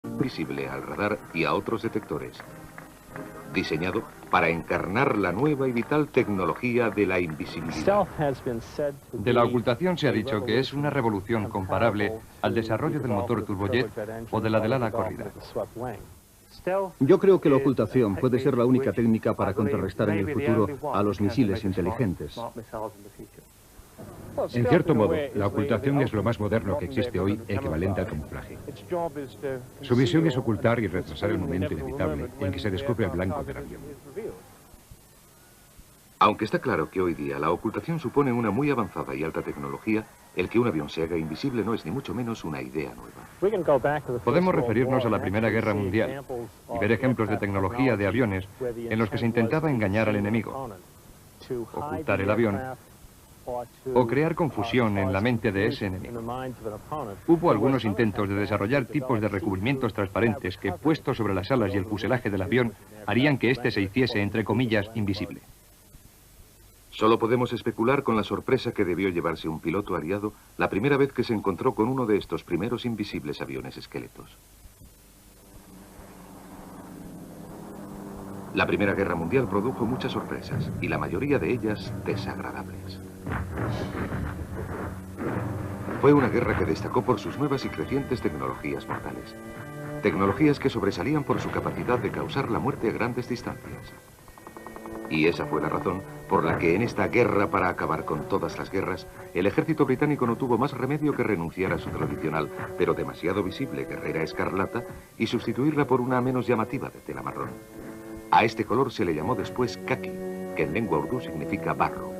visible al radar y a otros detectores. Diseñado para encarnar la nueva y vital tecnología de la invisibilidad. De la ocultación se ha dicho que es una revolución comparable al desarrollo del motor turbojet o de la del ala corrida. Yo creo que la ocultación puede ser la única técnica para contrarrestar en el futuro a los misiles inteligentes. En cierto modo, la ocultación es lo más moderno que existe hoy, equivalente al camuflaje. Su misión es ocultar y retrasar el momento inevitable en que se descubre el blanco del avión. Aunque está claro que hoy día la ocultación supone una muy avanzada y alta tecnología, el que un avión se haga invisible no es ni mucho menos una idea nueva. Podemos referirnos a la Primera Guerra Mundial y ver ejemplos de tecnología de aviones en los que se intentaba engañar al enemigo, ocultar el avión o crear confusión en la mente de ese enemigo. Hubo algunos intentos de desarrollar tipos de recubrimientos transparentes que, puestos sobre las alas y el fuselaje del avión, harían que éste se hiciese, entre comillas, invisible. Solo podemos especular con la sorpresa que debió llevarse un piloto aliado la primera vez que se encontró con uno de estos primeros invisibles aviones esqueletos. La Primera Guerra Mundial produjo muchas sorpresas, y la mayoría de ellas desagradables. Fue una guerra que destacó por sus nuevas y crecientes tecnologías mortales. Tecnologías que sobresalían por su capacidad de causar la muerte a grandes distancias. Y esa fue la razón por la que en esta guerra para acabar con todas las guerras, el ejército británico no tuvo más remedio que renunciar a su tradicional, pero demasiado visible guerrera escarlata y sustituirla por una menos llamativa de tela marrón. A este color se le llamó después khaki, que en lengua urdú significa barro.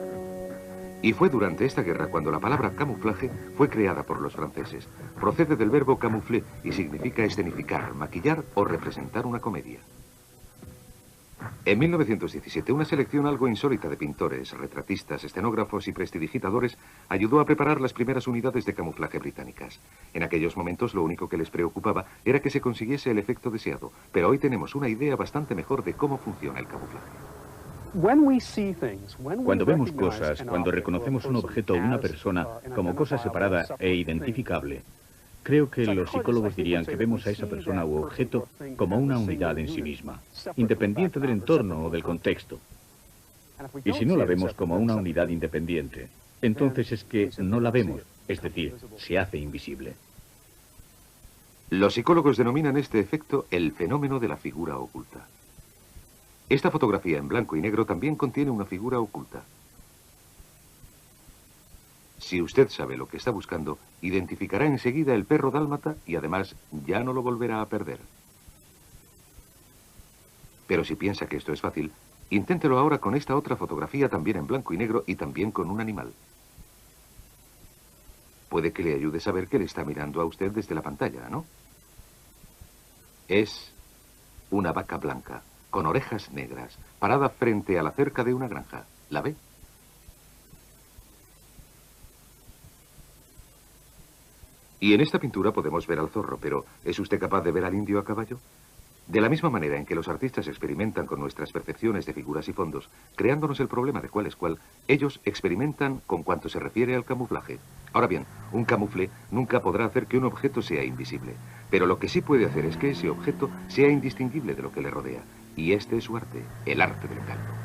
Y fue durante esta guerra cuando la palabra camuflaje fue creada por los franceses. Procede del verbo camoufler y significa escenificar, maquillar o representar una comedia. En 1917, una selección algo insólita de pintores, retratistas, escenógrafos y prestidigitadores ayudó a preparar las primeras unidades de camuflaje británicas. En aquellos momentos lo único que les preocupaba era que se consiguiese el efecto deseado, pero hoy tenemos una idea bastante mejor de cómo funciona el camuflaje. Cuando vemos cosas, cuando reconocemos un objeto o una persona como cosa separada e identificable, creo que los psicólogos dirían que vemos a esa persona u objeto como una unidad en sí misma, independiente del entorno o del contexto. Y si no la vemos como una unidad independiente, entonces es que no la vemos, es decir, se hace invisible. Los psicólogos denominan este efecto el fenómeno de la figura oculta. Esta fotografía en blanco y negro también contiene una figura oculta. Si usted sabe lo que está buscando, identificará enseguida el perro dálmata y además ya no lo volverá a perder. Pero si piensa que esto es fácil, inténtelo ahora con esta otra fotografía también en blanco y negro y también con un animal. Puede que le ayude a saber que le está mirando a usted desde la pantalla, ¿no? Es una vaca blanca, con orejas negras, parada frente a la cerca de una granja. ¿La ve? Y en esta pintura podemos ver al zorro, pero ¿es usted capaz de ver al indio a caballo? De la misma manera en que los artistas experimentan con nuestras percepciones de figuras y fondos, creándonos el problema de cuál es cuál, ellos experimentan con cuanto se refiere al camuflaje. Ahora bien, un camufle nunca podrá hacer que un objeto sea invisible, pero lo que sí puede hacer es que ese objeto sea indistinguible de lo que le rodea. Y este es su arte, el arte del engaño.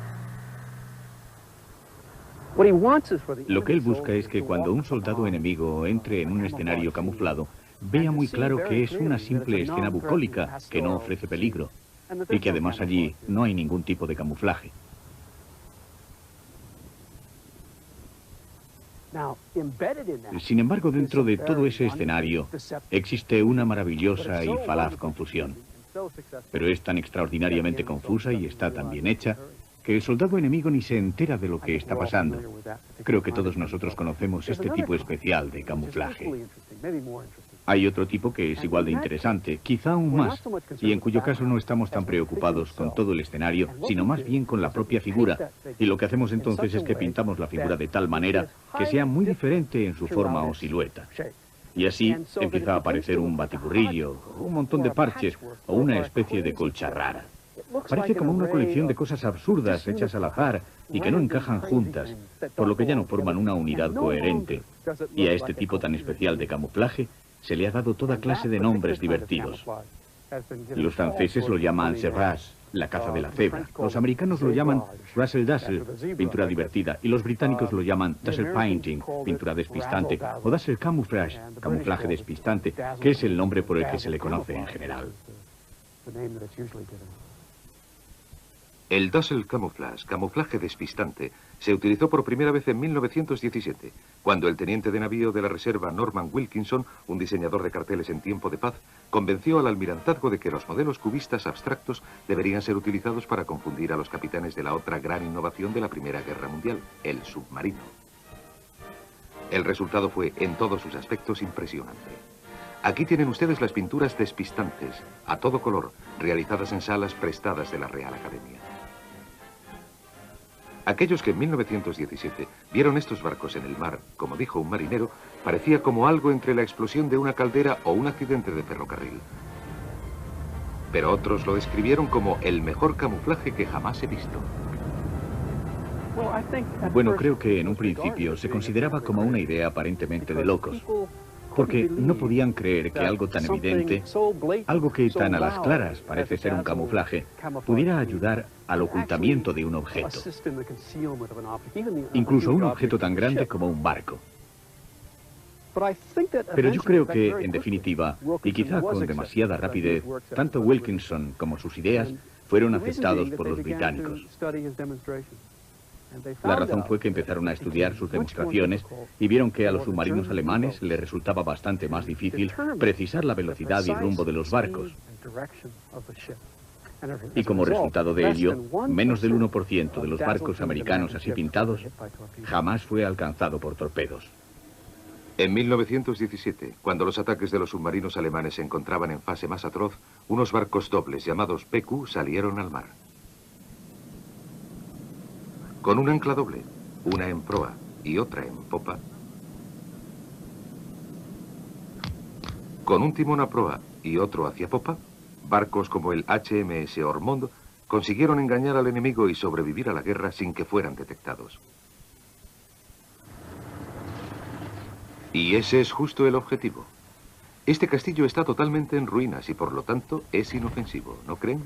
Lo que él busca es que cuando un soldado enemigo entre en un escenario camuflado, vea muy claro que es una simple escena bucólica que no ofrece peligro y que además allí no hay ningún tipo de camuflaje. Sin embargo, dentro de todo ese escenario existe una maravillosa y falaz confusión. Pero es tan extraordinariamente confusa y está tan bien hecha que el soldado enemigo ni se entera de lo que está pasando. Creo que todos nosotros conocemos este tipo especial de camuflaje. Hay otro tipo que es igual de interesante, quizá aún más, y en cuyo caso no estamos tan preocupados con todo el escenario, sino más bien con la propia figura. Y lo que hacemos entonces es que pintamos la figura de tal manera que sea muy diferente en su forma o silueta. Y así empieza a aparecer un batiburrillo, un montón de parches o una especie de colcha rara. Parece como una colección de cosas absurdas hechas al azar y que no encajan juntas, por lo que ya no forman una unidad coherente. Y a este tipo tan especial de camuflaje se le ha dado toda clase de nombres divertidos. Los franceses lo llaman serrage, la caza de la cebra. Los americanos lo llaman razzle dazzle, pintura divertida. Y los británicos lo llaman dazzle painting, pintura despistante. O dazzle camouflage, camuflaje despistante, que es el nombre por el que se le conoce en general. El dazzle camouflage, camuflaje despistante, se utilizó por primera vez en 1917, cuando el teniente de navío de la reserva Norman Wilkinson, un diseñador de carteles en tiempo de paz, convenció al almirantazgo de que los modelos cubistas abstractos deberían ser utilizados para confundir a los capitanes de la otra gran innovación de la Primera Guerra Mundial, el submarino. El resultado fue, en todos sus aspectos, impresionante. Aquí tienen ustedes las pinturas despistantes, a todo color, realizadas en salas prestadas de la Real Academia. Aquellos que en 1917 vieron estos barcos en el mar, como dijo un marinero, parecía como algo entre la explosión de una caldera o un accidente de ferrocarril. Pero otros lo describieron como el mejor camuflaje que jamás he visto. Bueno, creo que en un principio se consideraba como una idea aparentemente de locos, porque no podían creer que algo tan evidente, algo que tan a las claras parece ser un camuflaje, pudiera ayudar al ocultamiento de un objeto, incluso un objeto tan grande como un barco. Pero yo creo que, en definitiva, y quizá con demasiada rapidez, tanto Wilkinson como sus ideas fueron aceptados por los británicos. La razón fue que empezaron a estudiar sus demostraciones y vieron que a los submarinos alemanes les resultaba bastante más difícil precisar la velocidad y rumbo de los barcos. Y como resultado de ello, menos del 1% de los barcos americanos así pintados jamás fue alcanzado por torpedos. En 1917, cuando los ataques de los submarinos alemanes se encontraban en fase más atroz, unos barcos dobles llamados PQ salieron al mar. Con un ancla doble, una en proa y otra en popa, con un timón a proa y otro hacia popa, barcos como el HMS Ormond consiguieron engañar al enemigo y sobrevivir a la guerra sin que fueran detectados. Y ese es justo el objetivo. Este castillo está totalmente en ruinas y por lo tanto es inofensivo, ¿no creen?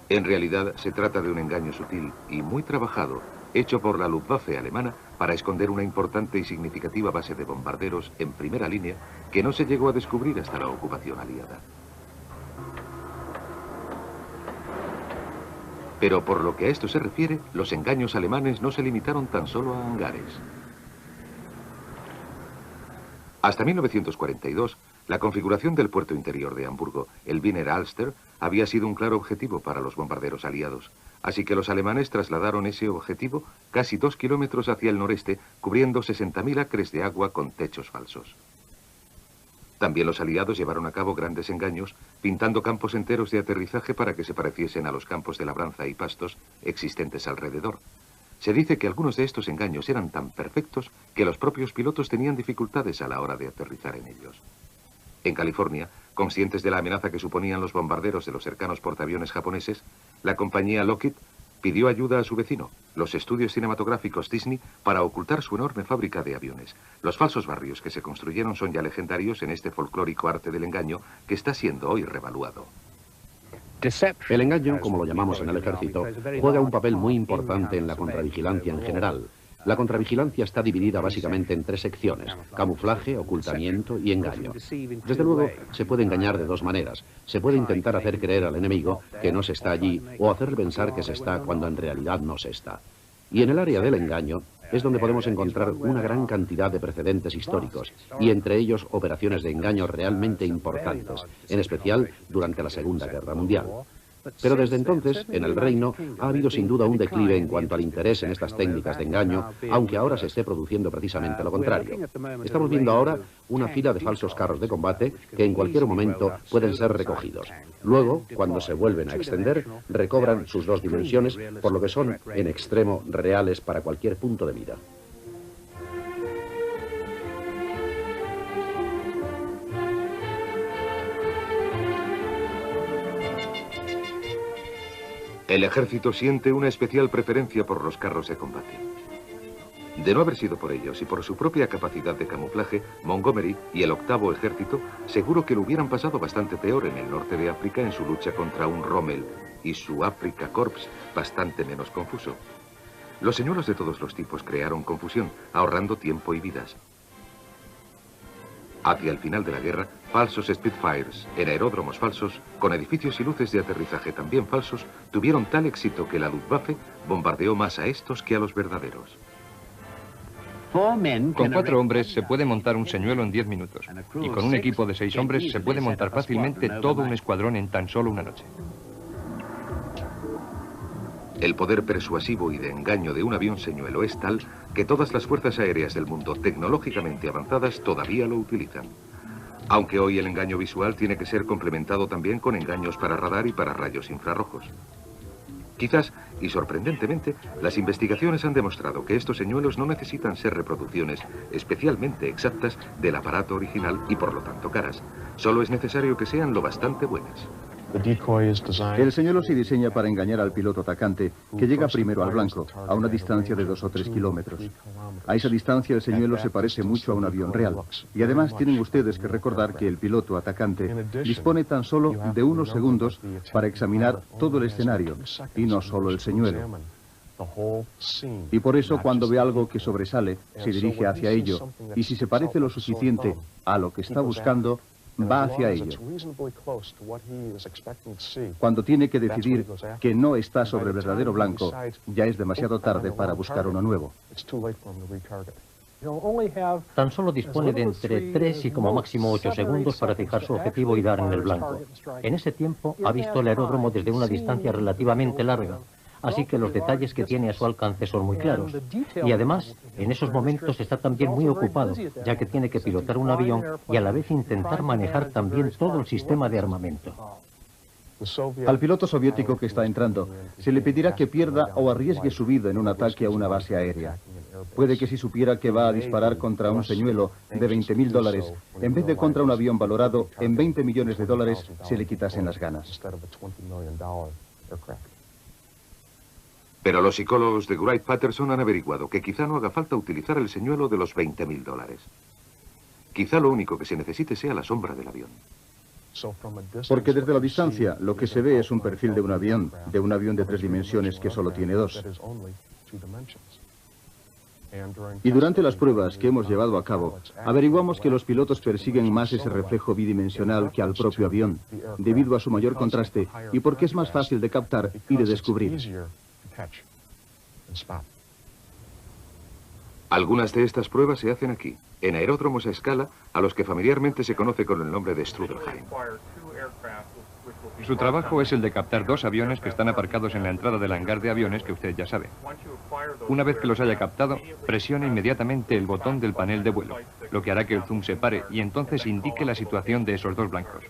En realidad se trata de un engaño sutil y muy trabajado, hecho por la Luftwaffe alemana para esconder una importante y significativa base de bombarderos en primera línea que no se llegó a descubrir hasta la ocupación aliada. Pero por lo que a esto se refiere, los engaños alemanes no se limitaron tan solo a hangares. Hasta 1942, la configuración del puerto interior de Hamburgo, el Wiener Alster, había sido un claro objetivo para los bombarderos aliados, así que los alemanes trasladaron ese objetivo casi 2 kilómetros hacia el noreste, cubriendo 60.000 acres de agua con techos falsos. También los aliados llevaron a cabo grandes engaños, pintando campos enteros de aterrizaje para que se pareciesen a los campos de labranza y pastos existentes alrededor. Se dice que algunos de estos engaños eran tan perfectos que los propios pilotos tenían dificultades a la hora de aterrizar en ellos. En California, conscientes de la amenaza que suponían los bombarderos de los cercanos portaaviones japoneses, la compañía Lockheed pidió ayuda a su vecino, los estudios cinematográficos Disney, para ocultar su enorme fábrica de aviones. Los falsos barrios que se construyeron son ya legendarios en este folclórico arte del engaño que está siendo hoy revaluado. El engaño, como lo llamamos en el ejército, juega un papel muy importante en la contravigilancia en general. La contravigilancia está dividida básicamente en 3 secciones: camuflaje, ocultamiento y engaño. Desde luego, se puede engañar de 2 maneras. Se puede intentar hacer creer al enemigo que no se está allí o hacerle pensar que se está cuando en realidad no se está. Y en el área del engaño es donde podemos encontrar una gran cantidad de precedentes históricos, y entre ellos operaciones de engaño realmente importantes, en especial durante la Segunda Guerra Mundial. Pero desde entonces, en el Reino, ha habido sin duda un declive en cuanto al interés en estas técnicas de engaño, aunque ahora se esté produciendo precisamente lo contrario. Estamos viendo ahora una fila de falsos carros de combate que en cualquier momento pueden ser recogidos. Luego, cuando se vuelven a extender, recobran sus 2 dimensiones, por lo que son en extremo reales para cualquier punto de mira. El ejército siente una especial preferencia por los carros de combate. De no haber sido por ellos y por su propia capacidad de camuflaje, Montgomery y el 8º Ejército seguro que lo hubieran pasado bastante peor en el norte de África en su lucha contra un Rommel y su Afrika Korps bastante menos confuso. Los señuelos de todos los tipos crearon confusión, ahorrando tiempo y vidas. Hacia el final de la guerra, falsos Spitfires en aeródromos falsos, con edificios y luces de aterrizaje también falsos, tuvieron tal éxito que la Luftwaffe bombardeó más a estos que a los verdaderos. Con 4 hombres se puede montar un señuelo en 10 minutos. Y con un equipo de 6 hombres se puede montar fácilmente todo un escuadrón en tan solo una noche. El poder persuasivo y de engaño de un avión señuelo es tal que todas las fuerzas aéreas del mundo tecnológicamente avanzadas todavía lo utilizan. Aunque hoy el engaño visual tiene que ser complementado también con engaños para radar y para rayos infrarrojos. Quizás, y sorprendentemente, las investigaciones han demostrado que estos señuelos no necesitan ser reproducciones especialmente exactas del aparato original y por lo tanto caras. Solo es necesario que sean lo bastante buenas. El señuelo se diseña para engañar al piloto atacante, que llega primero al blanco, a una distancia de 2 o 3 kilómetros. A esa distancia el señuelo se parece mucho a un avión real. Y además tienen ustedes que recordar que el piloto atacante dispone tan solo de unos segundos para examinar todo el escenario, y no solo el señuelo. Y por eso cuando ve algo que sobresale, se dirige hacia ello, y si se parece lo suficiente a lo que está buscando, va hacia ello. Cuando tiene que decidir que no está sobre el verdadero blanco, ya es demasiado tarde para buscar uno nuevo. Tan solo dispone de entre 3 y como máximo 8 segundos para fijar su objetivo y dar en el blanco. En ese tiempo ha visto el aeródromo desde una distancia relativamente larga, así que los detalles que tiene a su alcance son muy claros. Y además, en esos momentos está también muy ocupado, ya que tiene que pilotar un avión y a la vez intentar manejar también todo el sistema de armamento. Al piloto soviético que está entrando, se le pedirá que pierda o arriesgue su vida en un ataque a una base aérea. Puede que si supiera que va a disparar contra un señuelo de $20.000, en vez de contra un avión valorado en $20 millones, se le quitasen las ganas. Pero los psicólogos de Wright-Patterson han averiguado que quizá no haga falta utilizar el señuelo de los $20.000. Quizá lo único que se necesite sea la sombra del avión. Porque desde la distancia lo que se ve es un perfil de un avión de 3 dimensiones que solo tiene 2. Y durante las pruebas que hemos llevado a cabo, averiguamos que los pilotos persiguen más ese reflejo bidimensional que al propio avión, debido a su mayor contraste y porque es más fácil de captar y de descubrir. Algunas de estas pruebas se hacen aquí, en aeródromos a escala, a los que familiarmente se conoce con el nombre de Strudelheim. Su trabajo es el de captar 2 aviones que están aparcados en la entrada del hangar de aviones que usted ya sabe. Una vez que los haya captado, presione inmediatamente el botón del panel de vuelo, lo que hará que el zoom se pare y entonces indique la situación de esos 2 blancos.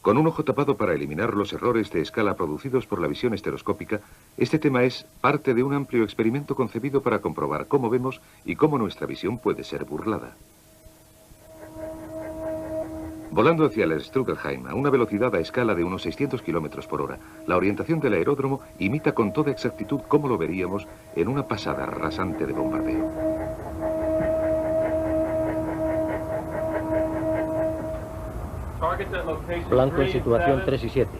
Con un ojo tapado para eliminar los errores de escala producidos por la visión estereoscópica, este tema es parte de un amplio experimento concebido para comprobar cómo vemos y cómo nuestra visión puede ser burlada. Volando hacia el Strudelheim a una velocidad a escala de unos 600 km por hora, la orientación del aeródromo imita con toda exactitud cómo lo veríamos en una pasada rasante de bombardeo. Blanco en situación 3 y 7.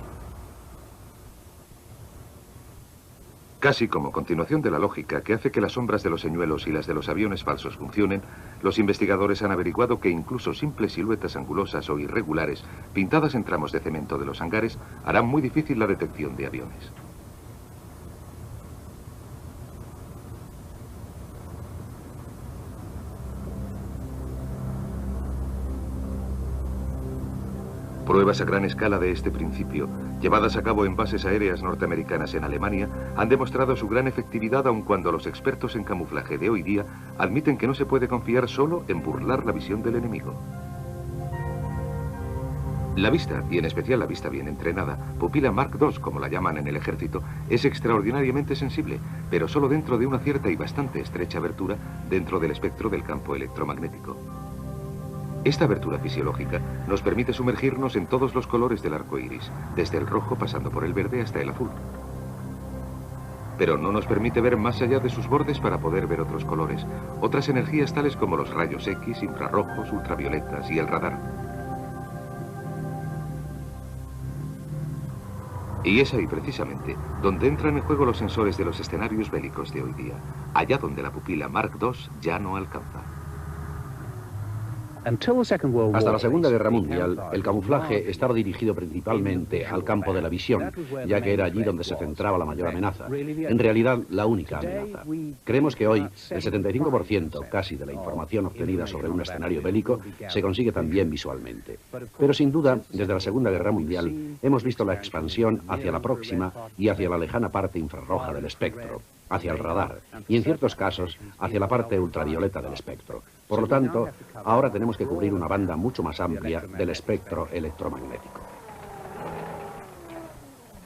Casi como continuación de la lógica que hace que las sombras de los señuelos y las de los aviones falsos funcionen, los investigadores han averiguado que incluso simples siluetas angulosas o irregulares, pintadas en tramos de cemento de los hangares, harán muy difícil la detección de aviones. Pruebas a gran escala de este principio, llevadas a cabo en bases aéreas norteamericanas en Alemania, han demostrado su gran efectividad aun cuando los expertos en camuflaje de hoy día admiten que no se puede confiar solo en burlar la visión del enemigo. La vista, y en especial la vista bien entrenada, pupila Mark II, como la llaman en el ejército, es extraordinariamente sensible, pero solo dentro de una cierta y bastante estrecha abertura dentro del espectro del campo electromagnético. Esta abertura fisiológica nos permite sumergirnos en todos los colores del arco iris, desde el rojo pasando por el verde hasta el azul. pero no nos permite ver más allá de sus bordes para poder ver otros colores, otras energías tales como los rayos X, infrarrojos, ultravioletas y el radar. Y es ahí precisamente donde entran en juego los sensores de los escenarios bélicos de hoy día, allá donde la pupila Mark II ya no alcanza. Hasta la Segunda Guerra Mundial, el camuflaje estaba dirigido principalmente al campo de la visión, ya que era allí donde se centraba la mayor amenaza. En realidad, la única amenaza. Creemos que hoy, el 75% casi de la información obtenida sobre un escenario bélico se consigue también visualmente. Pero sin duda, desde la Segunda Guerra Mundial, hemos visto la expansión hacia la próxima y hacia la lejana parte infrarroja del espectro, hacia el radar, y en ciertos casos, hacia la parte ultravioleta del espectro. Por lo tanto, ahora tenemos que cubrir una banda mucho más amplia del espectro electromagnético.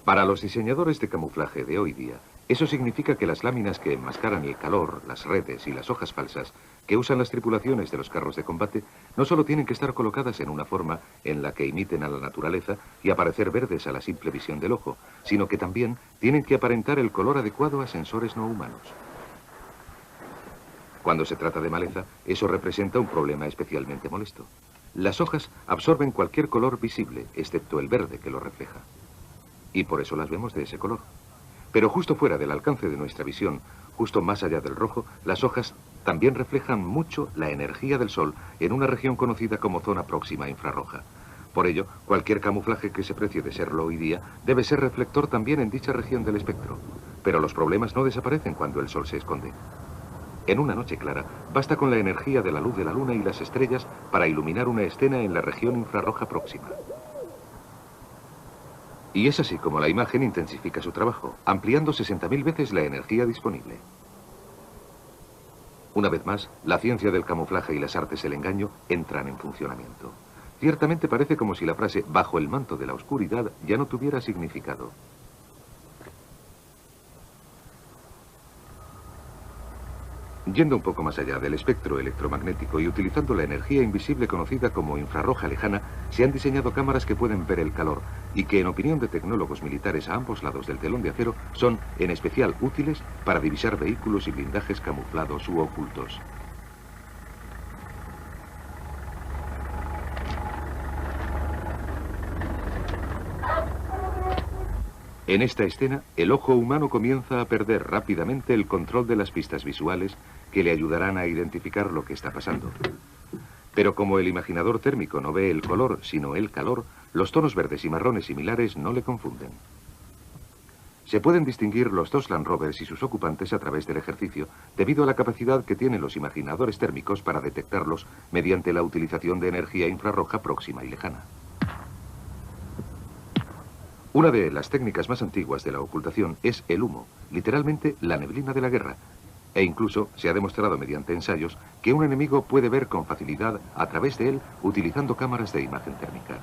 Para los diseñadores de camuflaje de hoy día, eso significa que las láminas que enmascaran el calor, las redes y las hojas falsas que usan las tripulaciones de los carros de combate no solo tienen que estar colocadas en una forma en la que imiten a la naturaleza y aparecer verdes a la simple visión del ojo, sino que también tienen que aparentar el color adecuado a sensores no humanos. Cuando se trata de maleza, eso representa un problema especialmente molesto. Las hojas absorben cualquier color visible, excepto el verde que lo refleja. Y por eso las vemos de ese color. Pero justo fuera del alcance de nuestra visión, justo más allá del rojo, las hojas también reflejan mucho la energía del sol en una región conocida como zona próxima infrarroja. Por ello, cualquier camuflaje que se precie de serlo hoy día debe ser reflector también en dicha región del espectro. Pero los problemas no desaparecen cuando el sol se esconde. En una noche clara, basta con la energía de la luz de la luna y las estrellas para iluminar una escena en la región infrarroja próxima. Y es así como la imagen intensifica su trabajo, ampliando 60.000 veces la energía disponible. Una vez más, la ciencia del camuflaje y las artes del engaño entran en funcionamiento. Ciertamente parece como si la frase "bajo el manto de la oscuridad" ya no tuviera significado. Yendo un poco más allá del espectro electromagnético y utilizando la energía invisible conocida como infrarroja lejana, se han diseñado cámaras que pueden ver el calor y que, en opinión de tecnólogos militares a ambos lados del telón de acero, son en especial útiles para divisar vehículos y blindajes camuflados u ocultos. En esta escena, el ojo humano comienza a perder rápidamente el control de las pistas visuales que le ayudarán a identificar lo que está pasando. Pero como el imaginador térmico no ve el color, sino el calor, los tonos verdes y marrones similares no le confunden. Se pueden distinguir los dos Land Rovers y sus ocupantes a través del ejercicio, debido a la capacidad que tienen los imaginadores térmicos para detectarlos mediante la utilización de energía infrarroja próxima y lejana. Una de las técnicas más antiguas de la ocultación es el humo, literalmente la neblina de la guerra, e incluso se ha demostrado mediante ensayos que un enemigo puede ver con facilidad a través de él utilizando cámaras de imagen térmica.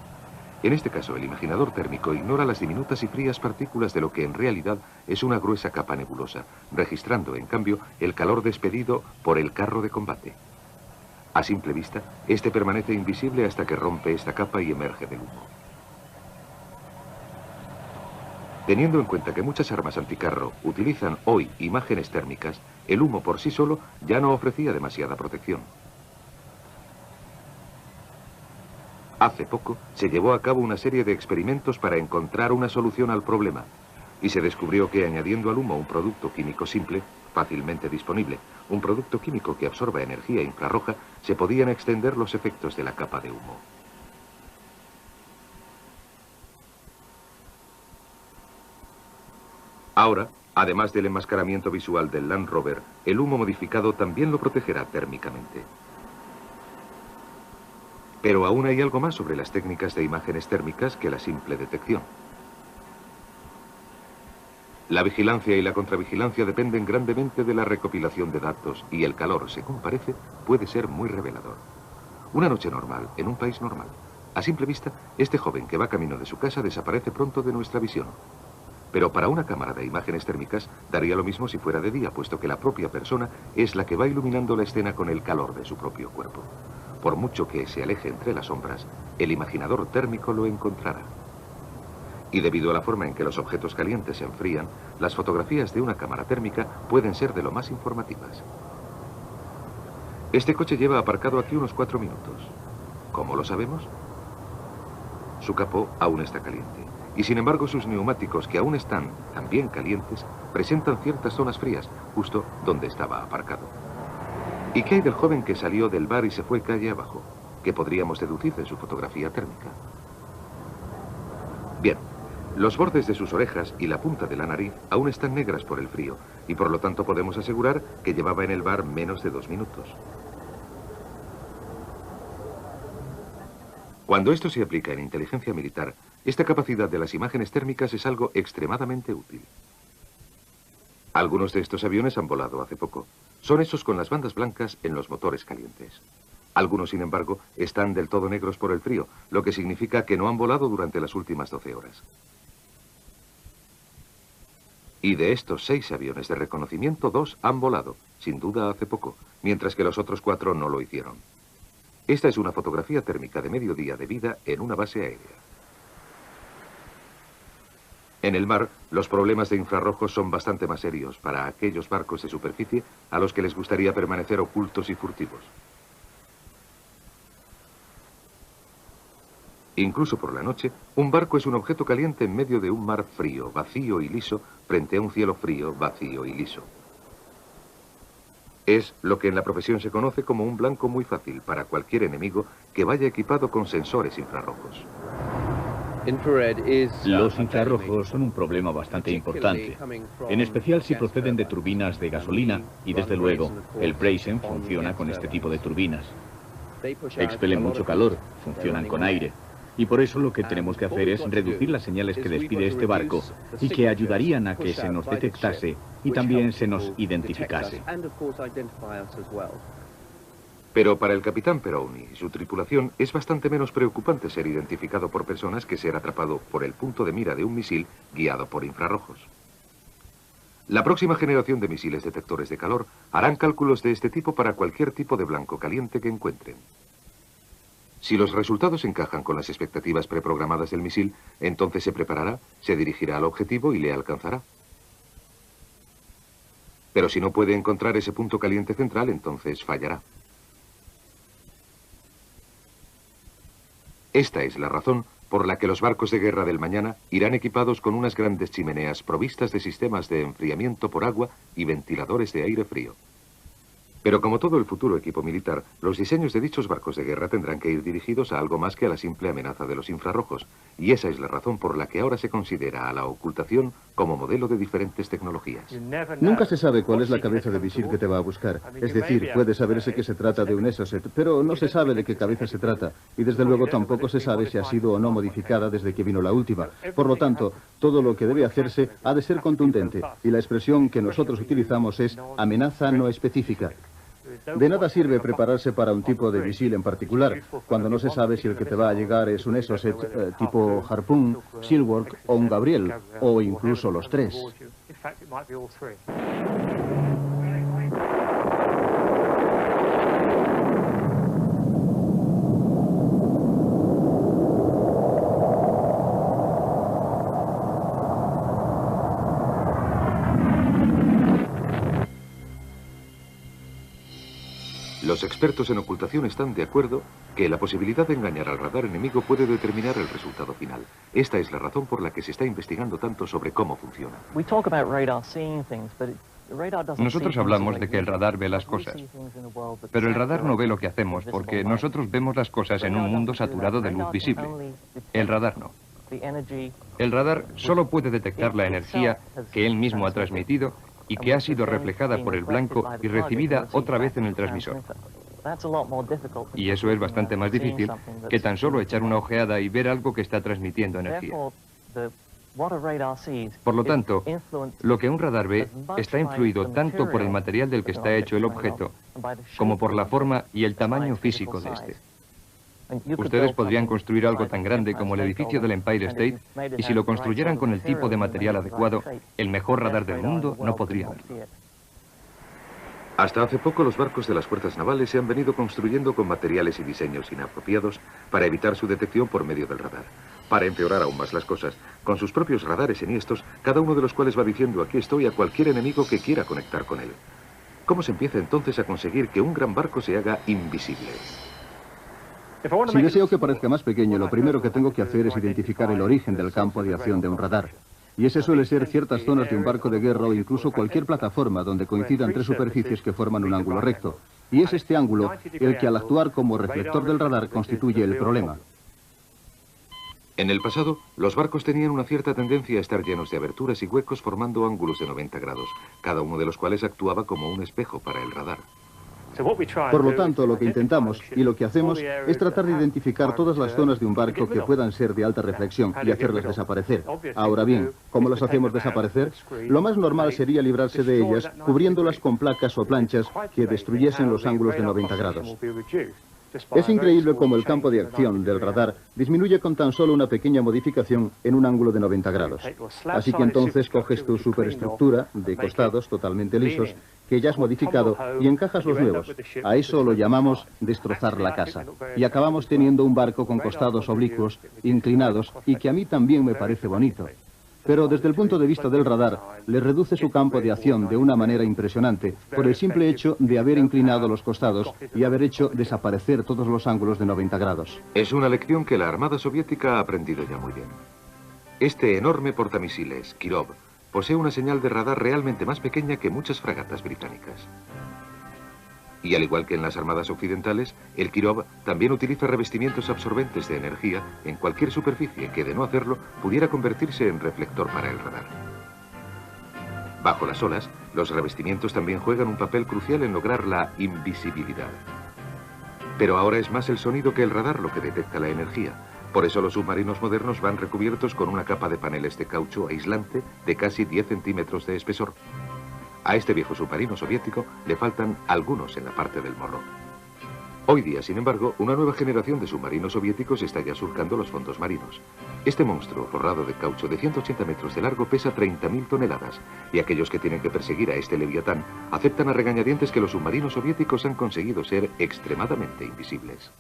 En este caso, el imaginador térmico ignora las diminutas y frías partículas de lo que en realidad es una gruesa capa nebulosa, registrando, en cambio, el calor despedido por el carro de combate. A simple vista, este permanece invisible hasta que rompe esta capa y emerge del humo. Teniendo en cuenta que muchas armas anticarro utilizan hoy imágenes térmicas, el humo por sí solo ya no ofrecía demasiada protección. Hace poco se llevó a cabo una serie de experimentos para encontrar una solución al problema, y se descubrió que añadiendo al humo un producto químico simple, fácilmente disponible, un producto químico que absorba energía infrarroja, se podían extender los efectos de la capa de humo. Ahora, además del enmascaramiento visual del Land Rover, el humo modificado también lo protegerá térmicamente. Pero aún hay algo más sobre las técnicas de imágenes térmicas que la simple detección. La vigilancia y la contravigilancia dependen grandemente de la recopilación de datos y el calor, según parece, puede ser muy revelador. Una noche normal, en un país normal. A simple vista, este joven que va camino de su casa desaparece pronto de nuestra visión. Pero para una cámara de imágenes térmicas daría lo mismo si fuera de día, puesto que la propia persona es la que va iluminando la escena con el calor de su propio cuerpo. Por mucho que se aleje entre las sombras, el imaginador térmico lo encontrará. Y debido a la forma en que los objetos calientes se enfrían, las fotografías de una cámara térmica pueden ser de lo más informativas. Este coche lleva aparcado aquí unos 4 minutos. ¿Cómo lo sabemos? Su capó aún está caliente. Y sin embargo sus neumáticos, que aún están también calientes, presentan ciertas zonas frías, justo donde estaba aparcado. ¿Y qué hay del joven que salió del bar y se fue calle abajo? ¿Qué podríamos deducir de su fotografía térmica? Bien, los bordes de sus orejas y la punta de la nariz aún están negras por el frío, y por lo tanto podemos asegurar que llevaba en el bar menos de 2 minutos. Cuando esto se aplica en inteligencia militar, esta capacidad de las imágenes térmicas es algo extremadamente útil. Algunos de estos aviones han volado hace poco. Son esos con las bandas blancas en los motores calientes. Algunos, sin embargo, están del todo negros por el frío, lo que significa que no han volado durante las últimas 12 horas. Y de estos 6 aviones de reconocimiento, 2 han volado, sin duda hace poco, mientras que los otros 4 no lo hicieron. Esta es una fotografía térmica de mediodía de vida en una base aérea. En el mar, los problemas de infrarrojos son bastante más serios para aquellos barcos de superficie a los que les gustaría permanecer ocultos y furtivos. Incluso por la noche, un barco es un objeto caliente en medio de un mar frío, vacío y liso, frente a un cielo frío, vacío y liso. Es lo que en la profesión se conoce como un blanco muy fácil para cualquier enemigo que vaya equipado con sensores infrarrojos. Los infrarrojos son un problema bastante importante, en especial si proceden de turbinas de gasolina, y desde luego, el Preußen funciona con este tipo de turbinas. Expelen mucho calor, funcionan con aire. Y por eso lo que tenemos que hacer es reducir las señales que despide este barco y que ayudarían a que se nos detectase y también se nos identificase. Pero para el capitán Perowne y su tripulación es bastante menos preocupante ser identificado por personas que ser atrapado por el punto de mira de un misil guiado por infrarrojos. La próxima generación de misiles detectores de calor harán cálculos de este tipo para cualquier tipo de blanco caliente que encuentren. Si los resultados encajan con las expectativas preprogramadas del misil, entonces se preparará, se dirigirá al objetivo y le alcanzará. Pero si no puede encontrar ese punto caliente central, entonces fallará. Esta es la razón por la que los barcos de guerra del mañana irán equipados con unas grandes chimeneas provistas de sistemas de enfriamiento por agua y ventiladores de aire frío. Pero como todo el futuro equipo militar, los diseños de dichos barcos de guerra tendrán que ir dirigidos a algo más que a la simple amenaza de los infrarrojos, y esa es la razón por la que ahora se considera a la ocultación como modelo de diferentes tecnologías. Nunca se sabe cuál es la cabeza de misil que te va a buscar. Es decir, puede saberse que se trata de un Exocet, pero no se sabe de qué cabeza se trata, y desde luego tampoco se sabe si ha sido o no modificada desde que vino la última. Por lo tanto, todo lo que debe hacerse ha de ser contundente, y la expresión que nosotros utilizamos es amenaza no específica. De nada sirve prepararse para un tipo de misil en particular, cuando no se sabe si el que te va a llegar es un Exocet tipo Harpoon, Silkworth o un Gabriel, o incluso los 3. Los expertos en ocultación están de acuerdo que la posibilidad de engañar al radar enemigo puede determinar el resultado final. Esta es la razón por la que se está investigando tanto sobre cómo funciona. Nosotros hablamos de que el radar ve las cosas, pero el radar no ve lo que hacemos porque nosotros vemos las cosas en un mundo saturado de luz visible. El radar no. El radar solo puede detectar la energía que él mismo ha transmitido y que ha sido reflejada por el blanco y recibida otra vez en el transmisor. Y eso es bastante más difícil que tan solo echar una ojeada y ver algo que está transmitiendo energía. Por lo tanto, lo que un radar ve está influido tanto por el material del que está hecho el objeto como por la forma y el tamaño físico de este. Ustedes podrían construir algo tan grande como el edificio del Empire State y si lo construyeran con el tipo de material adecuado, el mejor radar del mundo no podría verlo. Hasta hace poco los barcos de las fuerzas navales se han venido construyendo con materiales y diseños inapropiados para evitar su detección por medio del radar. Para empeorar aún más las cosas, con sus propios radares enhiestos, cada uno de los cuales va diciendo aquí estoy a cualquier enemigo que quiera conectar con él. ¿Cómo se empieza entonces a conseguir que un gran barco se haga invisible? Si deseo que parezca más pequeño, lo primero que tengo que hacer es identificar el origen del campo de acción de un radar. Y ese suele ser ciertas zonas de un barco de guerra o incluso cualquier plataforma donde coincidan tres superficies que forman un ángulo recto. Y es este ángulo el que al actuar como reflector del radar constituye el problema. En el pasado, los barcos tenían una cierta tendencia a estar llenos de aberturas y huecos formando ángulos de 90 grados, cada uno de los cuales actuaba como un espejo para el radar. Por lo tanto, lo que intentamos y lo que hacemos es tratar de identificar todas las zonas de un barco que puedan ser de alta reflexión y hacerlas desaparecer. Ahora bien, ¿cómo las hacemos desaparecer? Lo más normal sería librarse de ellas cubriéndolas con placas o planchas que destruyesen los ángulos de 90 grados. Es increíble cómo el campo de acción del radar disminuye con tan solo una pequeña modificación en un ángulo de 90 grados. Así que entonces coges tu superestructura de costados totalmente lisos que ya has modificado y encajas los nuevos. A eso lo llamamos destrozar la casa. Y acabamos teniendo un barco con costados oblicuos, inclinados y que a mí también me parece bonito. Pero desde el punto de vista del radar, le reduce su campo de acción de una manera impresionante por el simple hecho de haber inclinado los costados y haber hecho desaparecer todos los ángulos de 90 grados. Es una lección que la Armada Soviética ha aprendido ya muy bien. Este enorme portamisiles, Kirov, posee una señal de radar realmente más pequeña que muchas fragatas británicas. Y al igual que en las armadas occidentales, el Kirov también utiliza revestimientos absorbentes de energía en cualquier superficie que, de no hacerlo, pudiera convertirse en reflector para el radar. Bajo las olas, los revestimientos también juegan un papel crucial en lograr la invisibilidad. Pero ahora es más el sonido que el radar lo que detecta la energía. Por eso los submarinos modernos van recubiertos con una capa de paneles de caucho aislante de casi 10 centímetros de espesor. A este viejo submarino soviético le faltan algunos en la parte del morro. Hoy día, sin embargo, una nueva generación de submarinos soviéticos está ya surcando los fondos marinos. Este monstruo forrado de caucho de 180 metros de largo pesa 30.000 toneladas, y aquellos que tienen que perseguir a este leviatán aceptan a regañadientes que los submarinos soviéticos han conseguido ser extremadamente invisibles.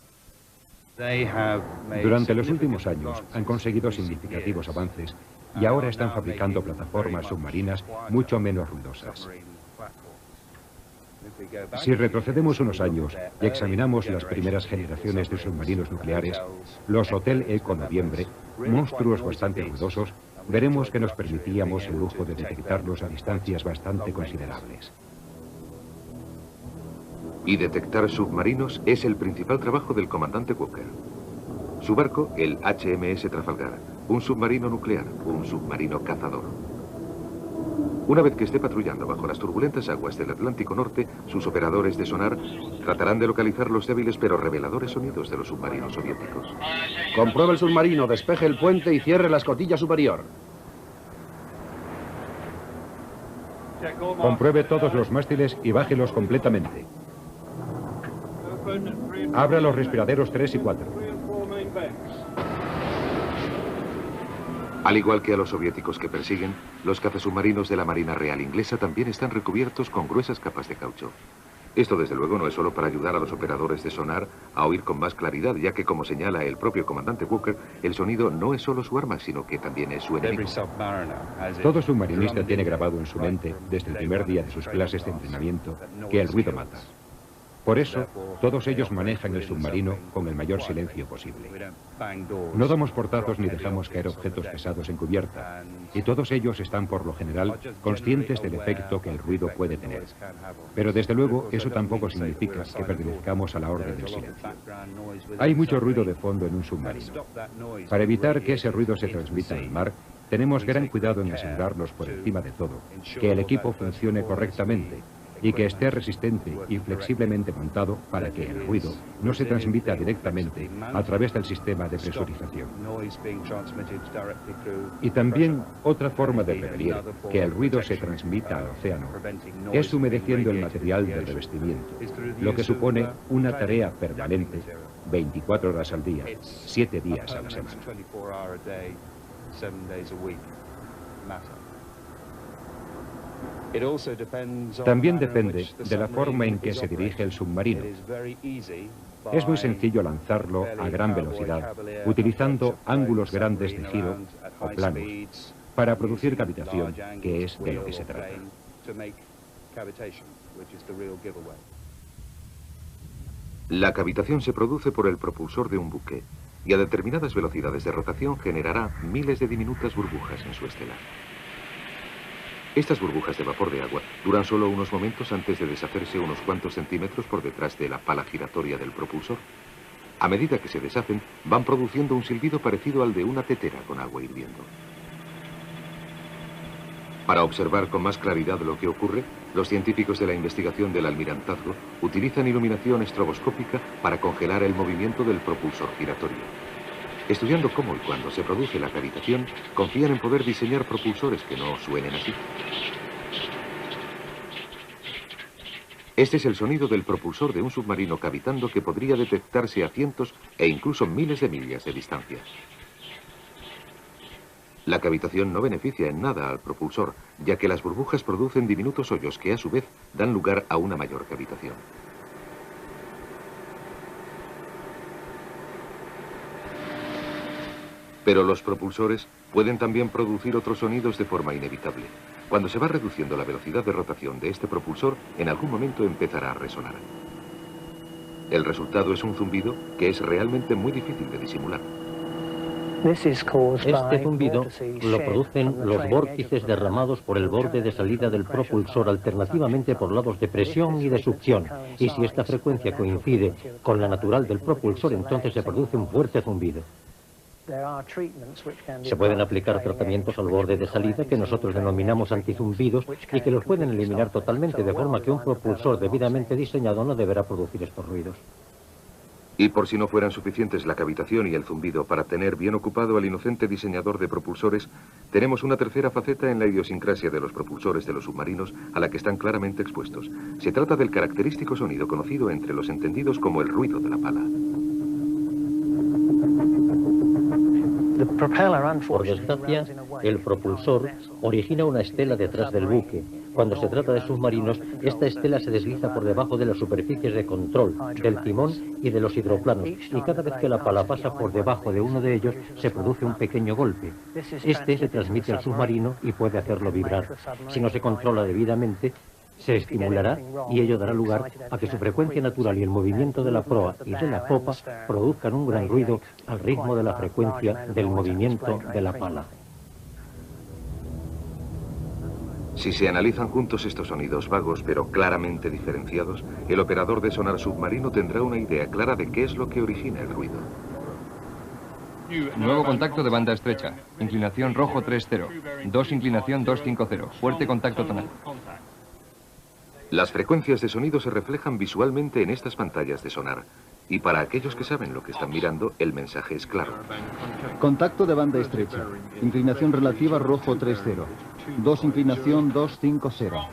Durante los últimos años han conseguido significativos avances y ahora están fabricando plataformas submarinas mucho menos ruidosas. Si retrocedemos unos años y examinamos las primeras generaciones de submarinos nucleares, los Hotel Eco Noviembre, monstruos bastante ruidosos, veremos que nos permitíamos el lujo de detectarlos a distancias bastante considerables. Y detectar submarinos es el principal trabajo del comandante Walker. Su barco, el HMS Trafalgar, un submarino nuclear, un submarino cazador. Una vez que esté patrullando bajo las turbulentas aguas del Atlántico Norte, sus operadores de sonar tratarán de localizar los débiles pero reveladores sonidos de los submarinos soviéticos. Compruebe el submarino, despeje el puente y cierre la escotilla superior. Compruebe todos los mástiles y bájelos completamente. Abra los respiraderos 3 y 4. Al igual que a los soviéticos que persiguen, los cazasubmarinos de la Marina Real Inglesa también están recubiertos con gruesas capas de caucho. Esto, desde luego, no es solo para ayudar a los operadores de sonar a oír con más claridad, ya que, como señala el propio comandante Walker, el sonido no es solo su arma, sino que también es su enemigo. Todo submarinista tiene grabado en su mente, desde el primer día de sus clases de entrenamiento, que el ruido mata. Por eso, todos ellos manejan el submarino con el mayor silencio posible. No damos portazos ni dejamos caer objetos pesados en cubierta, y todos ellos están, por lo general, conscientes del efecto que el ruido puede tener. Pero desde luego, eso tampoco significa que pertenezcamos a la orden del silencio. Hay mucho ruido de fondo en un submarino. Para evitar que ese ruido se transmita al mar, tenemos gran cuidado en asegurarnos, por encima de todo, que el equipo funcione correctamente, y que esté resistente y flexiblemente montado para que el ruido no se transmita directamente a través del sistema de presurización. Y también otra forma de prevenir que el ruido se transmita al océano es humedeciendo el material del revestimiento, lo que supone una tarea permanente 24 horas al día, 7 días a la semana. También depende de la forma en que se dirige el submarino. Es muy sencillo lanzarlo a gran velocidad, utilizando ángulos grandes de giro o planos, para producir cavitación, que es de lo que se trata. La cavitación se produce por el propulsor de un buque y a determinadas velocidades de rotación generará miles de diminutas burbujas en su estela. Estas burbujas de vapor de agua duran solo unos momentos antes de deshacerse unos cuantos centímetros por detrás de la pala giratoria del propulsor. A medida que se deshacen, van produciendo un silbido parecido al de una tetera con agua hirviendo. Para observar con más claridad lo que ocurre, los científicos de la investigación del Almirantazgo utilizan iluminación estroboscópica para congelar el movimiento del propulsor giratorio. Estudiando cómo y cuándo se produce la cavitación, confían en poder diseñar propulsores que no suenen así. Este es el sonido del propulsor de un submarino cavitando que podría detectarse a cientos e incluso miles de millas de distancia. La cavitación no beneficia en nada al propulsor, ya que las burbujas producen diminutos hoyos que a su vez dan lugar a una mayor cavitación. Pero los propulsores pueden también producir otros sonidos de forma inevitable. Cuando se va reduciendo la velocidad de rotación de este propulsor, en algún momento empezará a resonar. El resultado es un zumbido que es realmente muy difícil de disimular. Este zumbido lo producen los vórtices derramados por el borde de salida del propulsor, alternativamente por lados de presión y de succión. Y si esta frecuencia coincide con la natural del propulsor, entonces se produce un fuerte zumbido. Se pueden aplicar tratamientos al borde de salida que nosotros denominamos antizumbidos y que los pueden eliminar totalmente, de forma que un propulsor debidamente diseñado no deberá producir estos ruidos. Y por si no fueran suficientes la cavitación y el zumbido para tener bien ocupado al inocente diseñador de propulsores, tenemos una tercera faceta en la idiosincrasia de los propulsores de los submarinos a la que están claramente expuestos. Se trata del característico sonido conocido entre los entendidos como el ruido de la pala. Por desgracia, el propulsor origina una estela detrás del buque. Cuando se trata de submarinos, esta estela se desliza por debajo de las superficies de control, del timón y de los hidroplanos, y cada vez que la pala pasa por debajo de uno de ellos, se produce un pequeño golpe. Este se transmite al submarino y puede hacerlo vibrar. Si no se controla debidamente, se estimulará y ello dará lugar a que su frecuencia natural y el movimiento de la proa y de la popa produzcan un gran ruido al ritmo de la frecuencia del movimiento de la pala. Si se analizan juntos estos sonidos vagos pero claramente diferenciados, el operador de sonar submarino tendrá una idea clara de qué es lo que origina el ruido. Nuevo contacto de banda estrecha. Inclinación rojo 3-0. 2 inclinación 2-5-0. Fuerte contacto tonal. Las frecuencias de sonido se reflejan visualmente en estas pantallas de sonar. Y para aquellos que saben lo que están mirando, el mensaje es claro. Contacto de banda estrecha. Inclinación relativa rojo 3-0. 2 inclinación 2-5-0.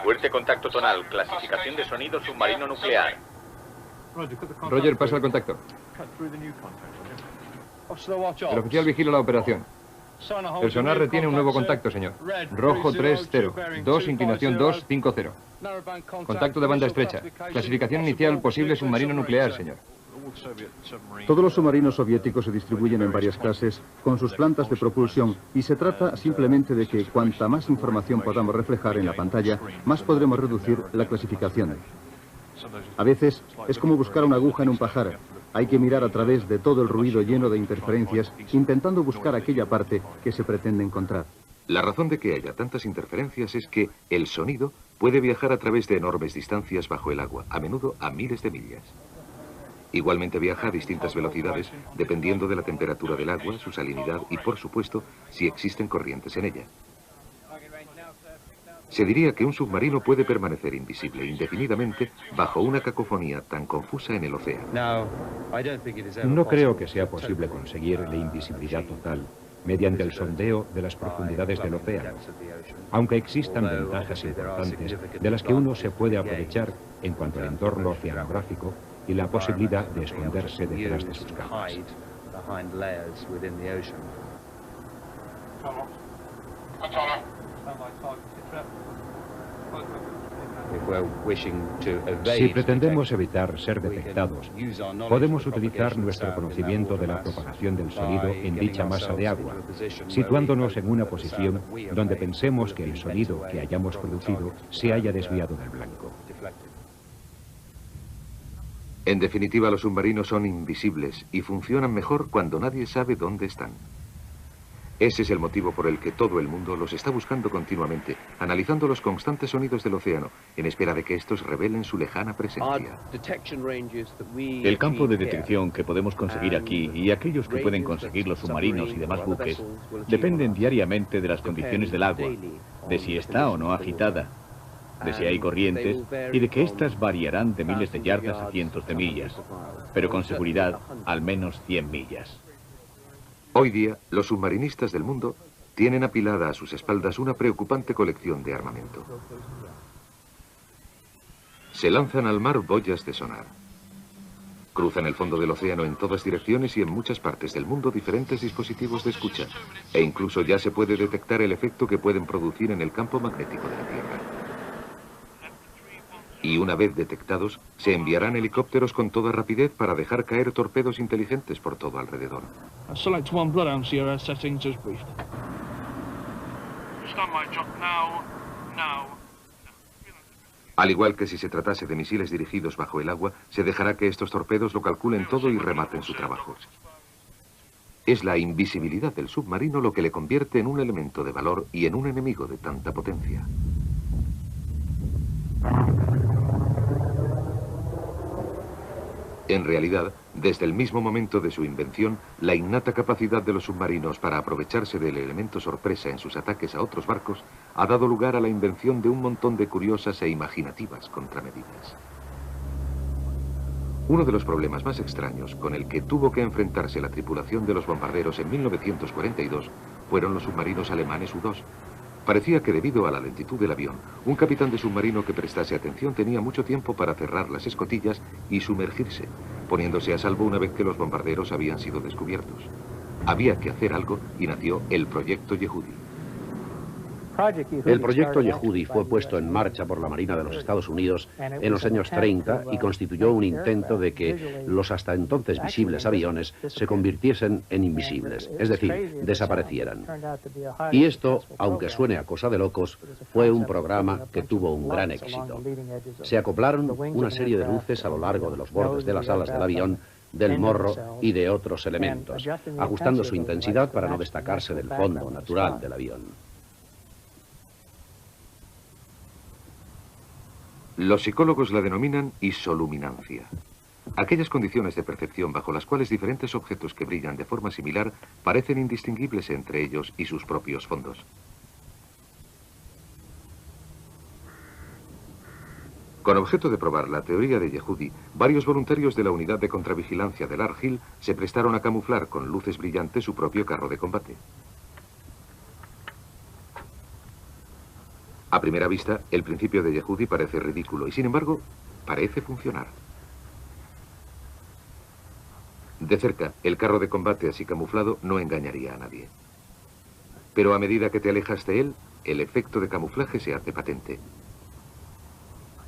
Fuerte contacto tonal. Clasificación de sonido submarino nuclear. Roger, pasa al contacto. El oficial vigila la operación. El sonar retiene un nuevo contacto, señor. Rojo 3-0. 2 inclinación 2-5-0. Contacto de banda estrecha. Clasificación inicial posible submarino nuclear, señor. Todos los submarinos soviéticos se distribuyen en varias clases con sus plantas de propulsión y se trata simplemente de que cuanta más información podamos reflejar en la pantalla, más podremos reducir la clasificación. A veces es como buscar una aguja en un pajar. Hay que mirar a través de todo el ruido lleno de interferencias, intentando buscar aquella parte que se pretende encontrar. La razón de que haya tantas interferencias es que el sonido puede viajar a través de enormes distancias bajo el agua, a menudo a miles de millas. Igualmente viaja a distintas velocidades, dependiendo de la temperatura del agua, su salinidad y, por supuesto, si existen corrientes en ella. Se diría que un submarino puede permanecer invisible indefinidamente bajo una cacofonía tan confusa en el océano. No creo que sea posible conseguir la invisibilidad total mediante el sondeo de las profundidades del océano, aunque existan ventajas importantes de las que uno se puede aprovechar en cuanto al entorno oceanográfico y la posibilidad de esconderse detrás de sus capas. Si pretendemos evitar ser detectados, podemos utilizar nuestro conocimiento de la propagación del sonido en dicha masa de agua, situándonos en una posición donde pensemos que el sonido que hayamos producido se haya desviado del blanco. En definitiva, los submarinos son invisibles y funcionan mejor cuando nadie sabe dónde están. Ese es el motivo por el que todo el mundo los está buscando continuamente, analizando los constantes sonidos del océano, en espera de que estos revelen su lejana presencia. El campo de detección que podemos conseguir aquí y aquellos que pueden conseguir los submarinos y demás buques dependen diariamente de las condiciones del agua, de si está o no agitada, de si hay corrientes y de que éstas variarán de miles de yardas a cientos de millas, pero con seguridad al menos 100 millas. Hoy día, los submarinistas del mundo tienen apilada a sus espaldas una preocupante colección de armamento. Se lanzan al mar boyas de sonar. Cruzan el fondo del océano en todas direcciones y en muchas partes del mundo diferentes dispositivos de escucha. E incluso ya se puede detectar el efecto que pueden producir en el campo magnético de la Tierra. Y una vez detectados, se enviarán helicópteros con toda rapidez para dejar caer torpedos inteligentes por todo alrededor. Select one Bloodhound Sierra settings as briefed. Standby drop now. Al igual que si se tratase de misiles dirigidos bajo el agua, se dejará que estos torpedos lo calculen todo y rematen su trabajo. Es la invisibilidad del submarino lo que le convierte en un elemento de valor y en un enemigo de tanta potencia. En realidad, desde el mismo momento de su invención, la innata capacidad de los submarinos para aprovecharse del elemento sorpresa en sus ataques a otros barcos ha dado lugar a la invención de un montón de curiosas e imaginativas contramedidas. Uno de los problemas más extraños con el que tuvo que enfrentarse la tripulación de los bombarderos en 1942 fueron los submarinos alemanes U-2. Parecía que debido a la lentitud del avión, un capitán de submarino que prestase atención tenía mucho tiempo para cerrar las escotillas y sumergirse, poniéndose a salvo una vez que los bombarderos habían sido descubiertos. Había que hacer algo y nació el Proyecto Yehudi. El proyecto Yehudi fue puesto en marcha por la Marina de los Estados Unidos en los años 30 y constituyó un intento de que los hasta entonces visibles aviones se convirtiesen en invisibles, es decir, desaparecieran. Y esto, aunque suene a cosa de locos, fue un programa que tuvo un gran éxito. Se acoplaron una serie de luces a lo largo de los bordes de las alas del avión, del morro y de otros elementos, ajustando su intensidad para no destacarse del fondo natural del avión. Los psicólogos la denominan isoluminancia. Aquellas condiciones de percepción bajo las cuales diferentes objetos que brillan de forma similar parecen indistinguibles entre ellos y sus propios fondos. Con objeto de probar la teoría de Yehudi, varios voluntarios de la unidad de contravigilancia del Argyle se prestaron a camuflar con luces brillantes su propio carro de combate. A primera vista, el principio de Yehudi parece ridículo y, sin embargo, parece funcionar. De cerca, el carro de combate así camuflado no engañaría a nadie. Pero a medida que te alejas de él, el efecto de camuflaje se hace patente.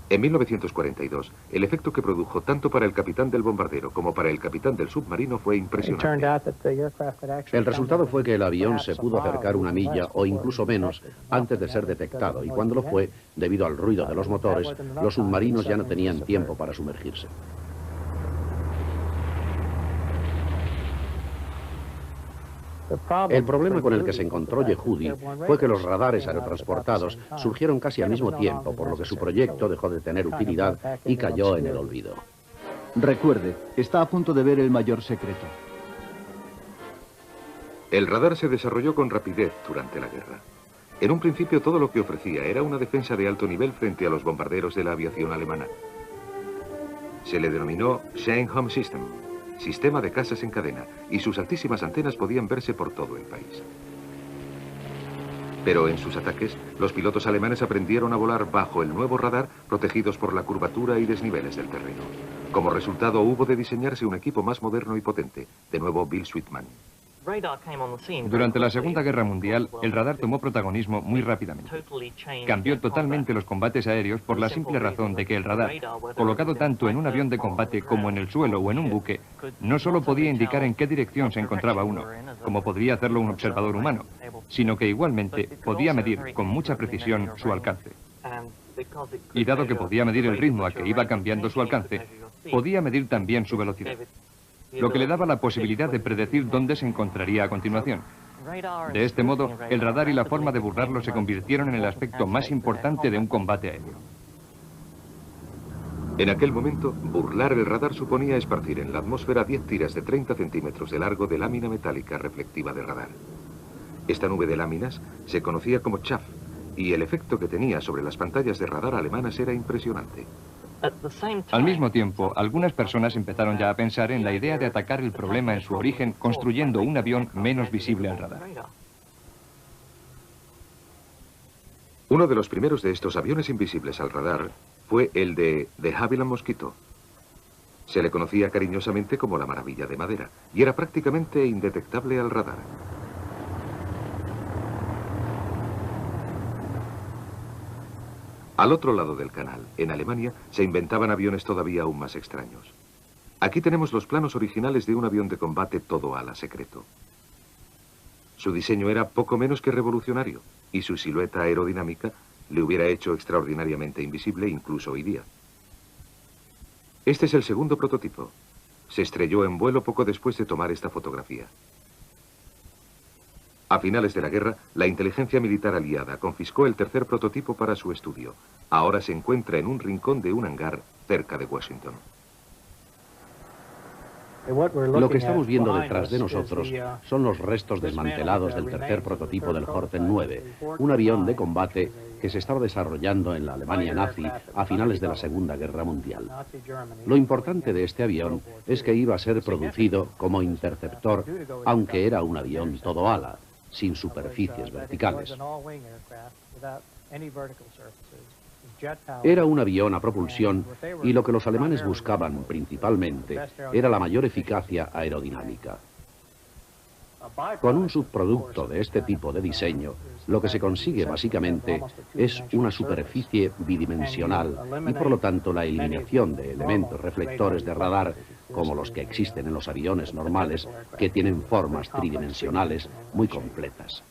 En 1942, el efecto que produjo tanto para el capitán del bombardero como para el capitán del submarino fue impresionante. El resultado fue que el avión se pudo acercar una milla o incluso menos antes de ser detectado, y cuando lo fue, debido al ruido de los motores, los submarinos ya no tenían tiempo para sumergirse. El problema con el que se encontró Yehudi fue que los radares aerotransportados surgieron casi al mismo tiempo, por lo que su proyecto dejó de tener utilidad y cayó en el olvido. Recuerde, está a punto de ver el mayor secreto. El radar se desarrolló con rapidez durante la guerra. En un principio todo lo que ofrecía era una defensa de alto nivel frente a los bombarderos de la aviación alemana. Se le denominó Chain-Home System, sistema de casas en cadena, y sus altísimas antenas podían verse por todo el país. Pero en sus ataques, los pilotos alemanes aprendieron a volar bajo el nuevo radar, protegidos por la curvatura y desniveles del terreno. Como resultado, hubo de diseñarse un equipo más moderno y potente, de nuevo Bill Sweetman. Durante la Segunda Guerra Mundial, el radar tomó protagonismo muy rápidamente. Cambió totalmente los combates aéreos por la simple razón de que el radar, colocado tanto en un avión de combate como en el suelo o en un buque, no solo podía indicar en qué dirección se encontraba uno, como podría hacerlo un observador humano, sino que igualmente podía medir con mucha precisión su alcance. Y dado que podía medir el ritmo a que iba cambiando su alcance, podía medir también su velocidad, lo que le daba la posibilidad de predecir dónde se encontraría a continuación. De este modo, el radar y la forma de burlarlo se convirtieron en el aspecto más importante de un combate aéreo. En aquel momento, burlar el radar suponía esparcir en la atmósfera 10 tiras de 30 centímetros de largo de lámina metálica reflectiva de radar. Esta nube de láminas se conocía como chaff, y el efecto que tenía sobre las pantallas de radar alemanas era impresionante. Al mismo tiempo, algunas personas empezaron ya a pensar en la idea de atacar el problema en su origen construyendo un avión menos visible al radar. Uno de los primeros de estos aviones invisibles al radar fue el de Havilland Mosquito. Se le conocía cariñosamente como la maravilla de madera y era prácticamente indetectable al radar. Al otro lado del canal, en Alemania, se inventaban aviones todavía aún más extraños. Aquí tenemos los planos originales de un avión de combate todo ala secreto. Su diseño era poco menos que revolucionario, y su silueta aerodinámica le hubiera hecho extraordinariamente invisible incluso hoy día. Este es el segundo prototipo. Se estrelló en vuelo poco después de tomar esta fotografía. A finales de la guerra, la inteligencia militar aliada confiscó el tercer prototipo para su estudio. Ahora se encuentra en un rincón de un hangar cerca de Washington. Lo que estamos viendo detrás de nosotros son los restos desmantelados del tercer prototipo del Horten 9, un avión de combate que se estaba desarrollando en la Alemania nazi a finales de la Segunda Guerra Mundial. Lo importante de este avión es que iba a ser producido como interceptor, aunque era un avión todo ala, sin superficies verticales. Era un avión a propulsión y lo que los alemanes buscaban principalmente era la mayor eficacia aerodinámica. Con un subproducto de este tipo de diseño, lo que se consigue básicamente es una superficie bidimensional y por lo tanto la eliminación de elementos reflectores de radar como los que existen en los aviones normales que tienen formas tridimensionales muy completas.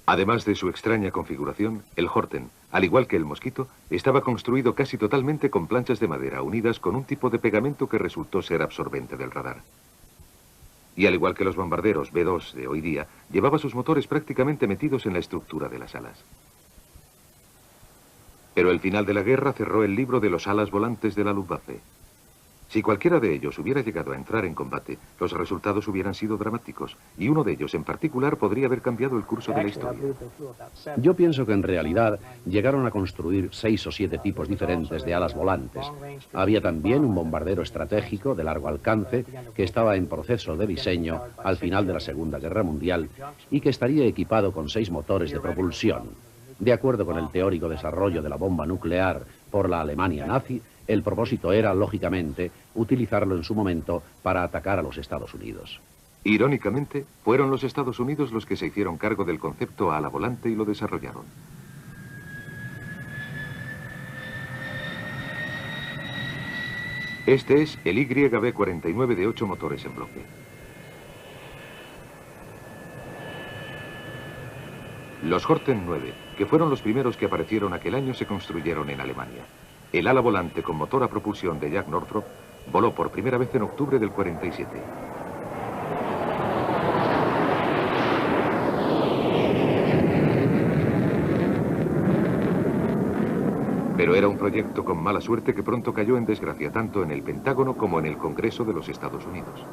Además de su extraña configuración, el Horten, al igual que el Mosquito, estaba construido casi totalmente con planchas de madera unidas con un tipo de pegamento que resultó ser absorbente del radar. Y al igual que los bombarderos B-2 de hoy día, llevaba sus motores prácticamente metidos en la estructura de las alas. Pero el final de la guerra cerró el libro de los alas volantes de la Luftwaffe. Si cualquiera de ellos hubiera llegado a entrar en combate, los resultados hubieran sido dramáticos, y uno de ellos en particular podría haber cambiado el curso de la historia. Yo pienso que en realidad llegaron a construir 6 o 7 tipos diferentes de alas volantes. Había también un bombardero estratégico de largo alcance que estaba en proceso de diseño al final de la Segunda Guerra Mundial y que estaría equipado con 6 motores de propulsión. De acuerdo con el teórico desarrollo de la bomba nuclear por la Alemania nazi, el propósito era, lógicamente, utilizarlo en su momento para atacar a los Estados Unidos. Irónicamente, fueron los Estados Unidos los que se hicieron cargo del concepto ala volante y lo desarrollaron. Este es el YB-49 de 8 motores en bloque. Los Horten 9, que fueron los primeros que aparecieron aquel año, se construyeron en Alemania. El ala volante con motor a propulsión de Jack Northrop voló por primera vez en octubre del 47. Pero era un proyecto con mala suerte que pronto cayó en desgracia tanto en el Pentágono como en el Congreso de los Estados Unidos.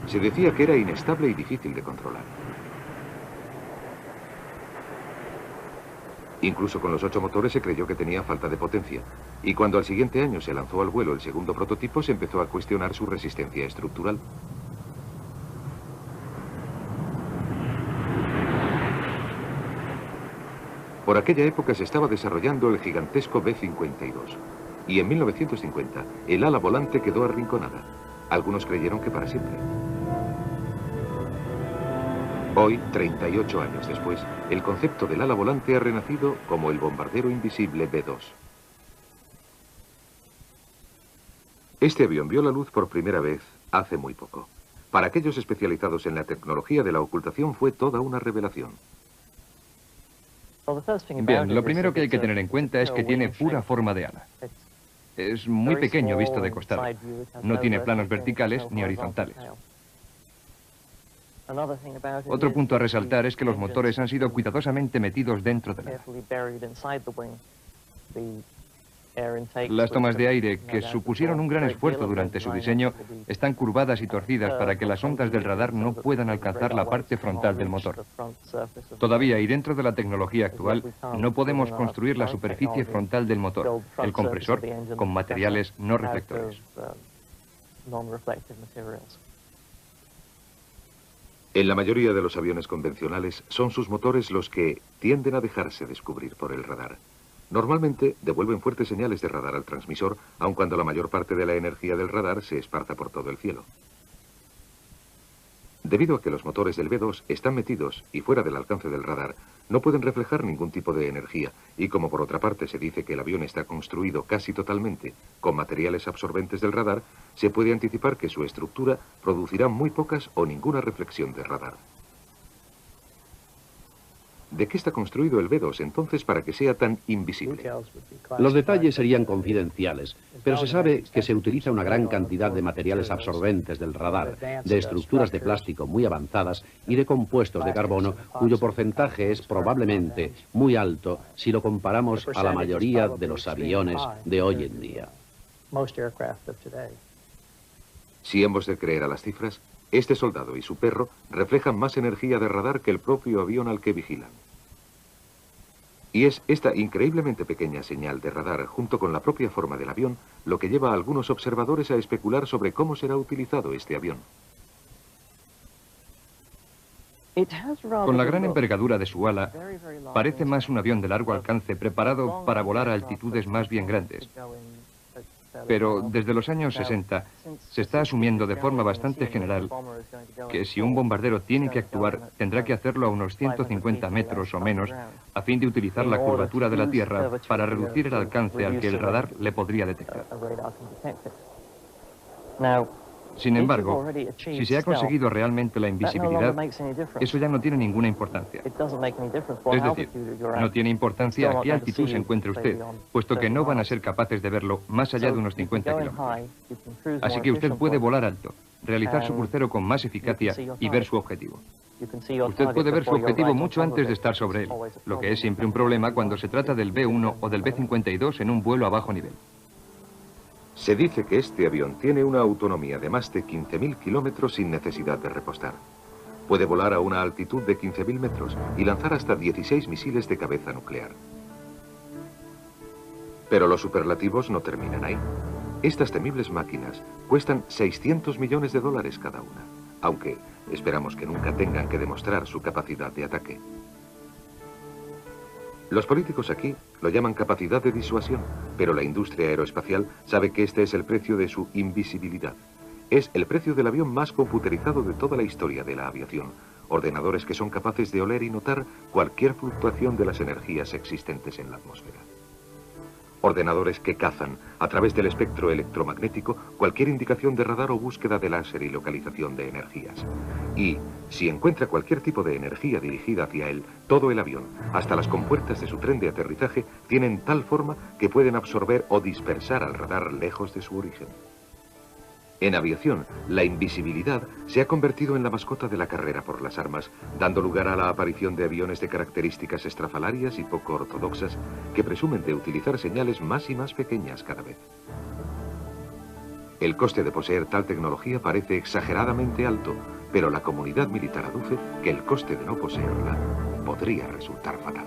Se decía que era inestable y difícil de controlar. Incluso con los 8 motores se creyó que tenía falta de potencia, y cuando al siguiente año se lanzó al vuelo el segundo prototipo se empezó a cuestionar su resistencia estructural. Por aquella época se estaba desarrollando el gigantesco B-52, y en 1950 el ala volante quedó arrinconada. Algunos creyeron que para siempre. Hoy, 38 años después, el concepto del ala volante ha renacido como el bombardero invisible B-2. Este avión vio la luz por primera vez hace muy poco. Para aquellos especializados en la tecnología de la ocultación fue toda una revelación. Bien, lo primero que hay que tener en cuenta es que tiene pura forma de ala. Es muy pequeño visto de costado. No tiene planos verticales ni horizontales. Otro punto a resaltar es que los motores han sido cuidadosamente metidos dentro del ala. Las tomas de aire, que supusieron un gran esfuerzo durante su diseño, están curvadas y torcidas para que las ondas del radar no puedan alcanzar la parte frontal del motor. Todavía, y dentro de la tecnología actual, no podemos construir la superficie frontal del motor, el compresor, con materiales no reflectores. En la mayoría de los aviones convencionales son sus motores los que tienden a dejarse descubrir por el radar. Normalmente devuelven fuertes señales de radar al transmisor, aun cuando la mayor parte de la energía del radar se esparza por todo el cielo. Debido a que los motores del B-2 están metidos y fuera del alcance del radar, no pueden reflejar ningún tipo de energía, y como por otra parte se dice que el avión está construido casi totalmente con materiales absorbentes del radar, se puede anticipar que su estructura producirá muy pocas o ninguna reflexión de radar. ¿De qué está construido el B-2 entonces para que sea tan invisible? Los detalles serían confidenciales, pero se sabe que se utiliza una gran cantidad de materiales absorbentes del radar, de estructuras de plástico muy avanzadas y de compuestos de carbono, cuyo porcentaje es probablemente muy alto si lo comparamos a la mayoría de los aviones de hoy en día. Si hemos de creer a las cifras, este soldado y su perro reflejan más energía de radar que el propio avión al que vigilan. Y es esta increíblemente pequeña señal de radar, junto con la propia forma del avión, lo que lleva a algunos observadores a especular sobre cómo será utilizado este avión. Con la gran envergadura de su ala, parece más un avión de largo alcance preparado para volar a altitudes más bien grandes. Pero desde los años 60 se está asumiendo de forma bastante general que si un bombardero tiene que actuar, tendrá que hacerlo a unos 150 metros o menos a fin de utilizar la curvatura de la Tierra para reducir el alcance al que el radar le podría detectar. Sin embargo, si se ha conseguido realmente la invisibilidad, eso ya no tiene ninguna importancia. Es decir, no tiene importancia a qué altitud se encuentre usted, puesto que no van a ser capaces de verlo más allá de unos 50 kilómetros. Así que usted puede volar alto, realizar su crucero con más eficacia y ver su objetivo. Usted puede ver su objetivo mucho antes de estar sobre él, lo que es siempre un problema cuando se trata del B-1 o del B-52 en un vuelo a bajo nivel. Se dice que este avión tiene una autonomía de más de 15.000 kilómetros sin necesidad de repostar. Puede volar a una altitud de 15.000 metros y lanzar hasta 16 misiles de cabeza nuclear. Pero los superlativos no terminan ahí. Estas temibles máquinas cuestan 600 millones de dólares cada una, aunque esperamos que nunca tengan que demostrar su capacidad de ataque. Los políticos aquí lo llaman capacidad de disuasión, pero la industria aeroespacial sabe que este es el precio de su invisibilidad. Es el precio del avión más computerizado de toda la historia de la aviación. Ordenadores que son capaces de oler y notar cualquier fluctuación de las energías existentes en la atmósfera. Ordenadores que cazan, a través del espectro electromagnético, cualquier indicación de radar o búsqueda de láser y localización de energías. Y, si encuentra cualquier tipo de energía dirigida hacia él, todo el avión, hasta las compuertas de su tren de aterrizaje, tienen tal forma que pueden absorber o dispersar al radar lejos de su origen. En aviación, la invisibilidad se ha convertido en la mascota de la carrera por las armas, dando lugar a la aparición de aviones de características estrafalarias y poco ortodoxas que presumen de utilizar señales más y más pequeñas cada vez. El coste de poseer tal tecnología parece exageradamente alto, pero la comunidad militar aduce que el coste de no poseerla podría resultar fatal.